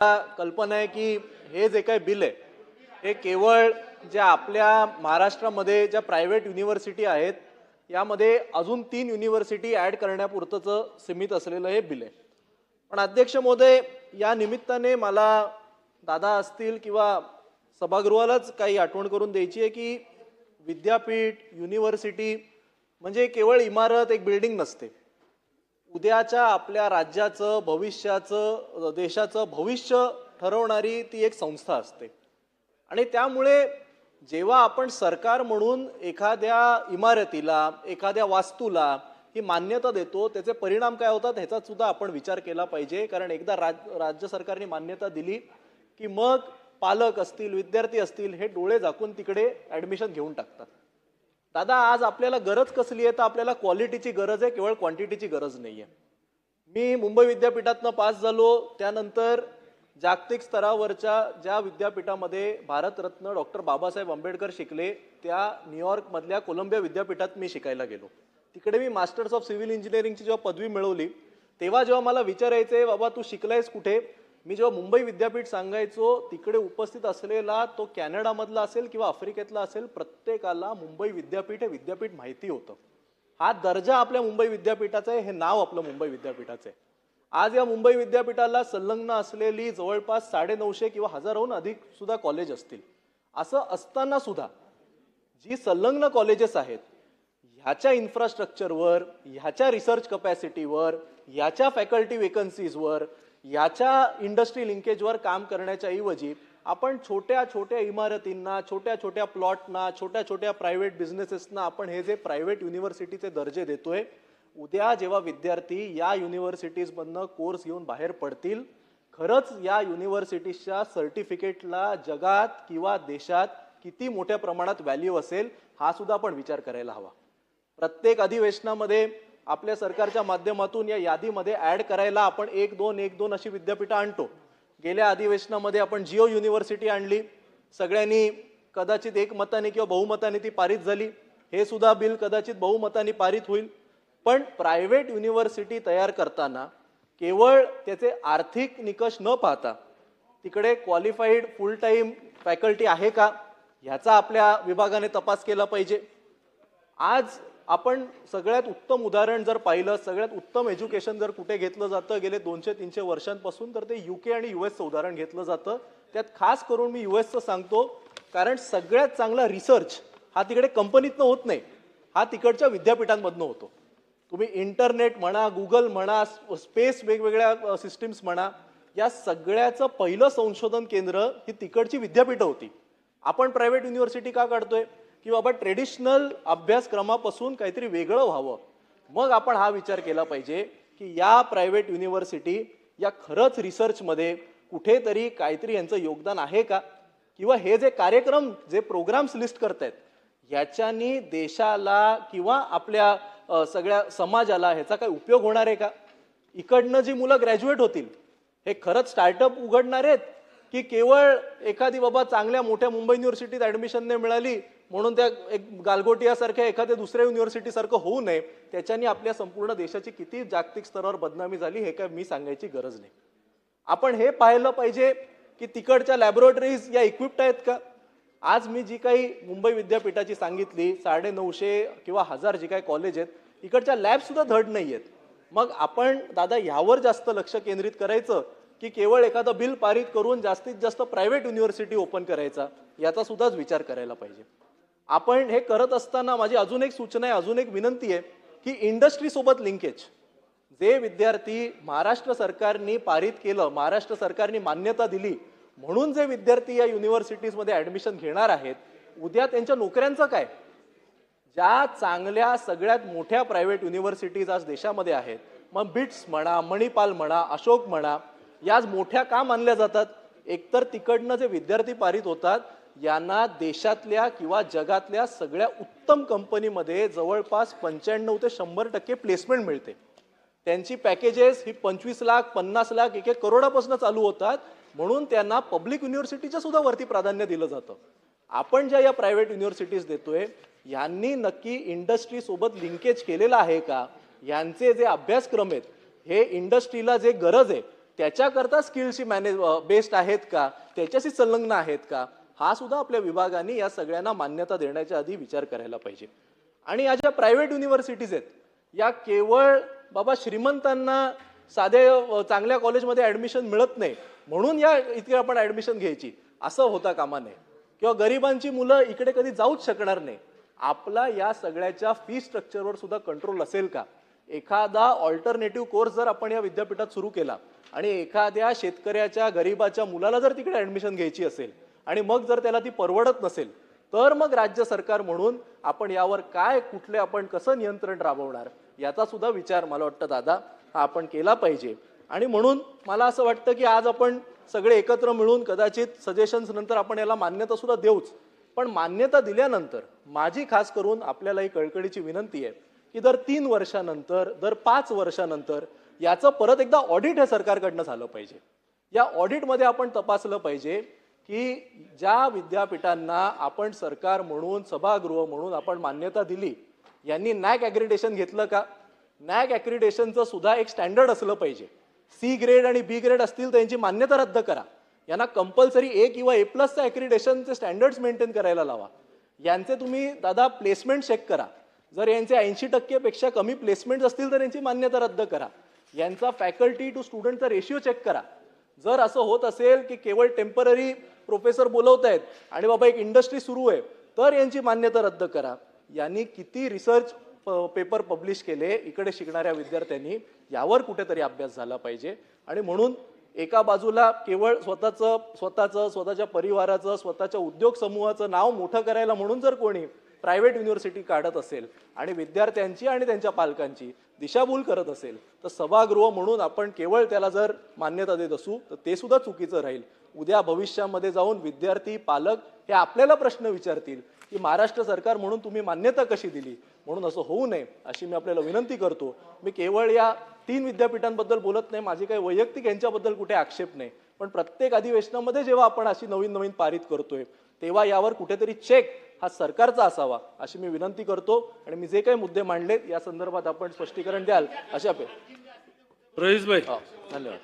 कल्पना आहे की हे जे काही बिल आहे हे केवळ ज्या आपल्या महाराष्ट्रामध्ये ज्या प्रायव्हेट युनिव्हर्सिटी आहेत यामध्ये अजून 3 युनिव्हर्सिटी ॲड करण्यापुरतंच सीमित असलेलं हे बिल आहे. पण अध्यक्ष महोदय, या निमित्ताने मला दादा असतील किंवा सभागृहालाच काही आठवण करून द्यायची आहे की विद्यापीठ युनिव्हर्सिटी म्हणजे केवळ इमारत, एक बिल्डिंग नसते. उद्याच्या आपल्या राज्याचं, भविष्याचं, देशाचं भविष्य ठरवणारी ती एक संस्था असते. आणि त्यामुळे जेव्हा आपण सरकार म्हणून एखाद्या इमारतीला, एखाद्या वास्तूला ही मान्यता देतो, त्याचे परिणाम काय होतात ह्याचा सुद्धा आपण विचार केला पाहिजे. कारण एकदा राज्य सरकारने मान्यता दिली की मग पालक असतील, विद्यार्थी असतील, हे डोळे झाकून तिकडे ॲडमिशन घेऊन टाकतात. दादा, आज आपल्याला गरज कसली आहे? तर आपल्याला क्वालिटीची गरज आहे, केवळ क्वांटिटीची गरज नाही आहे. मी मुंबई विद्यापीठातनं पास झालो, त्यानंतर जागतिक स्तरावरच्या ज्या विद्यापीठामध्ये भारतरत्न डॉक्टर बाबासाहेब आंबेडकर शिकले त्या न्यूयॉर्कमधल्या कोलंबिया विद्यापीठात मी शिकायला गेलो. तिकडे मी मास्टर्स ऑफ सिव्हिल इंजिनिअरिंगची जेव्हा पदवी मिळवली तेव्हा जेव्हा मला विचारायचे, बाबा तू शिकलायस कुठे, मी जेव्हा मुंबई विद्यापीठ सांगायचो, तिकडे उपस्थित असलेला तो कॅनडामधला असेल किंवा आफ्रिकेतला असेल, प्रत्येकाला मुंबई विद्यापीठ हे विद्यापीठ माहिती होतं. हा दर्जा आपल्या मुंबई विद्यापीठाचा आहे, हे नाव आपलं मुंबई विद्यापीठाचं आहे. आज या मुंबई विद्यापीठाला संलग्न असलेली जवळपास 950 किंवा 1000हून अधिक सुद्धा कॉलेज असतील. असं असताना सुद्धा जी संलग्न कॉलेजेस आहेत ह्याच्या इन्फ्रास्ट्रक्चरवर, ह्याच्या रिसर्च कपॅसिटीवर, ह्याच्या फॅकल्टी वेकन्सीजवर, ह्याच्या इंडस्ट्री लिंकेजवर काम करण्याच्या ऐवजी आपण छोट्या छोट्या इमारतींना, छोट्या छोट्या प्लॉटना, छोट्या छोट्या प्रायव्हेट बिझनेसेसना आपण हे जे प्रायव्हेट युनिव्हर्सिटीचे दर्जे देतोय, उद्या जेव्हा विद्यार्थी या युनिव्हर्सिटीजमधनं कोर्स घेऊन बाहेर पडतील, खरंच या युनिव्हर्सिटीजच्या सर्टिफिकेटला जगात किंवा देशात किती मोठ्या प्रमाणात व्हॅल्यू असेल हा सुद्धा आपण विचार करायला हवा. प्रत्येक अधिवेशनामध्ये आपल्या सरकारच्या माध्यमातून या यादीमध्ये ॲड करायला आपण 1-2 अशी विद्यापीठं आणतो. गेल्या अधिवेशनामध्ये आपण जिओ युनिव्हर्सिटी आणली, सगळ्यांनी कदाचित एकमताने किंवा बहुमताने ती पारित झाली. हे सुद्धा बिल कदाचित बहुमताने पारित होईल. पण प्रायव्हेट युनिव्हर्सिटी तयार करताना केवळ त्याचे आर्थिक निकष न पाहता तिकडे क्वालिफाईड फुल टाईम फॅकल्टी आहे का ह्याचा आपल्या विभागाने तपास केला पाहिजे. आज आपण सगळ्यात उत्तम उदाहरण जर पाहिलं, सगळ्यात उत्तम एज्युकेशन जर कुठे घेतलं जातं गेले 200-300 वर्षांपासून, तर ते UK आणि US उदाहरण घेतलं जातं. त्यात खास करून मी USचं सांगतो, कारण सगळ्यात चांगला रिसर्च हा तिकडे कंपनीतनं होत नाही, हा तिकडच्या विद्यापीठांमधनं होतो. तुम्ही इंटरनेट म्हणा, गुगल म्हणा, स्पेस वेगवेगळ्या सिस्टीम्स म्हणा, या सगळ्याचं पहिलं संशोधन केंद्र ही तिकडची विद्यापीठं होती. आपण प्रायव्हेट युनिव्हर्सिटी का काढतोय की बाबा ट्रेडिशनल अभ्यासक्रमापासून काहीतरी वेगळं व्हावं. मग आपण हा विचार केला पाहिजे की या प्रायव्हेट युनिव्हर्सिटी या खरंच रिसर्चमध्ये कुठेतरी काहीतरी यांचं योगदान आहे का, किंवा हे जे कार्यक्रम, जे प्रोग्राम्स लिस्ट करतायत याच्यानी देशाला किंवा आपल्या सगळ्या समाजाला ह्याचा काही उपयोग होणार आहे का. इकडनं जी मुलं ग्रॅज्युएट होतील हे खरंच स्टार्टअप उघडणार आहेत की केवळ एखादी बाबा चांगल्या मोठ्या मुंबई युनिव्हर्सिटीत ॲडमिशन नाही मिळाली म्हणून त्या एक गालगोटियासारख्या एखाद्या दुसऱ्या युनिव्हर्सिटीसारखं होऊ नये, त्याच्यानी आपल्या संपूर्ण देशाची किती जागतिक स्तरावर बदनामी झाली हे काय मी सांगायची गरज नाही. आपण हे पाहिलं पाहिजे की तिकडच्या लॅबोरेटरीज या इक्विप्ड आहेत का. आज मी जी काही मुंबई विद्यापीठाची सांगितली 950 किंवा 1000 जी काही कॉलेज आहेत, इकडच्या लॅब सुद्धा धड नाही आहेत. मग आपण दादा ह्यावर जास्त लक्ष केंद्रित करायचं की केवळ एखादं बिल पारित करून जास्तीत जास्त प्रायव्हेट युनिव्हर्सिटी ओपन करायचा, याचा सुद्धाच विचार करायला पाहिजे. आपण हे करत असताना माझी अजून एक सूचना आहे, अजून एक विनंती आहे की इंडस्ट्री सोबत लिंकेज. जे विद्यार्थी महाराष्ट्र सरकारने पारित केलं, महाराष्ट्र सरकारने मान्यता दिली म्हणून जे विद्यार्थी या युनिव्हर्सिटीजमध्ये ॲडमिशन घेणार आहेत, उद्या त्यांच्या नोकऱ्यांचं काय. ज्या चांगल्या सगळ्यात मोठ्या प्रायव्हेट युनिव्हर्सिटीज आज देशामध्ये आहेत, मग बिट्स म्हणा, मणिपाल म्हणा, अशोक म्हणा, याच मोठ्या का मानल्या जातात. एकतर तिकडनं जे विद्यार्थी पारित होतात यांना देशातल्या किंवा जगातल्या सगळ्या उत्तम कंपनीमध्ये जवळपास 95 ते 100% प्लेसमेंट मिळते. त्यांची पॅकेजेस ही 25 लाख, 50 लाख, 1-1 करोडापासून चालू होतात. म्हणून त्यांना पब्लिक युनिव्हर्सिटीच्या सुद्धा वरती प्राधान्य दिलं जातं. आपण ज्या या प्रायव्हेट युनिव्हर्सिटीज देतोय यांनी नक्की इंडस्ट्री सोबत लिंकेज केलेलं आहे का, यांचे जे अभ्यासक्रम आहेत हे इंडस्ट्रीला जे गरज आहे त्याच्याकरता स्किल्सची बेस्ड आहेत का, त्याच्याशी संलग्न आहेत का, हा सुद्धा आपल्या विभागाने या सगळ्यांना मान्यता देण्याच्या आधी विचार करायला पाहिजे. आणि या ज्या प्रायव्हेट युनिव्हर्सिटीज आहेत या केवळ बाबा श्रीमंतांना साध्या चांगल्या कॉलेजमध्ये ऍडमिशन मिळत नाही म्हणून या इथे आपण ऍडमिशन घ्यायची असं होता कामा नये, किंवा गरिबांची मुलं इकडे कधी जाऊच शकणार नाही. आपला या सगळ्याच्या फी स्ट्रक्चरवर सुद्धा कंट्रोल असेल का? एखादा ऑल्टरनेटिव्ह कोर्स जर आपण या विद्यापीठात सुरू केला आणि एखाद्या शेतकऱ्याच्या गरीबाच्या मुलाला जर तिकडे ऍडमिशन घ्यायची असेल आणि मग जर त्याला ती परवडत नसेल तर मग राज्य सरकार म्हणून आपण यावर काय कुठले आपण कसं नियंत्रण राबवणार याचा सुद्धा विचार मला वाटतं दादा हा आपण केला पाहिजे. आणि म्हणून मला असं वाटतं की आज आपण सगळे एकत्र मिळून कदाचित सजेशन्स नंतर आपण याला मान्यता सुद्धा देऊच, पण मान्यता दिल्यानंतर माझी खास करून आपल्याला ही कळकळीची विनंती आहे की दर 3 वर्षानंतर दर 5 वर्षानंतर याचं परत एकदा ऑडिट हे सरकारकडनं झालं पाहिजे. या ऑडिटमध्ये आपण तपासलं पाहिजे की ज्या विद्यापीठांना आपण सरकार म्हणून सभागृह म्हणून आपण मान्यता दिली यांनी नॅक ॲक्रिडेशन घेतलं का? नॅक ॲक्रिडेशनचं सुद्धा एक स्टँडर्ड असलं पाहिजे. सी ग्रेड आणि बी ग्रेड असतील तर यांची मान्यता रद्द करा. यांना कंपल्सरी ए किंवा ए प्लसचं ॲक्रिडेशनचे स्टँडर्ड्स मेंटेन करायला लावा. यांचे तुम्ही दादा प्लेसमेंट चेक करा. जर यांचे 80% पेक्षा कमी प्लेसमेंट असतील तर यांची मान्यता रद्द करा. यांचा फॅकल्टी टू स्टुडंटचा रेशिओ चेक करा. जर असं होत असेल की केवळ टेम्पररी प्रोफेसर बोलवत आहेत आणि बाबा एक इंडस्ट्री सुरू आहे तर यांची मान्यता रद्द करा. यांनी किती रिसर्च पेपर पब्लिश केले इकडे शिकणाऱ्या विद्यार्थ्यांनी यावर कुठेतरी अभ्यास झाला पाहिजे. आणि म्हणून एका बाजूला केवळ स्वतःच्या परिवाराचं स्वतःच्या उद्योग समूहाचं नाव मोठं करायला म्हणून जर कोणी प्रायव्हेट युनिव्हर्सिटी काढत असेल आणि विद्यार्थ्यांची आणि त्यांच्या पालकांची दिशाभूल करत असेल तर सभागृह म्हणून आपण केवळ त्याला जर मान्यता देत असू तर ते सुद्धा चुकीचं राहील. उद्या भविष्यामध्ये जाऊन विद्यार्थी पालक हे आपल्याला प्रश्न विचारतील की महाराष्ट्र सरकार म्हणून तुम्ही मान्यता कशी दिली. म्हणून असं होऊ नये अशी मी आपल्याला विनंती करतो. मी केवळ या 3 विद्यापीठांबद्दल बोलत नाही, माझी काही वैयक्तिक यांच्याबद्दल कुठे आक्षेप नाही, पण प्रत्येक अधिवेशनामध्ये जेव्हा आपण अशी नवीन पारित करतोय तेव्हा यावर कुठेतरी चेक हा सरकारचा असावा अशी मी विनंती करतो. आणि मी जे काही मुद्दे मांडलेत या संदर्भात आपण स्पष्टीकरण द्याल अशा रईस भाई धन्यवाद.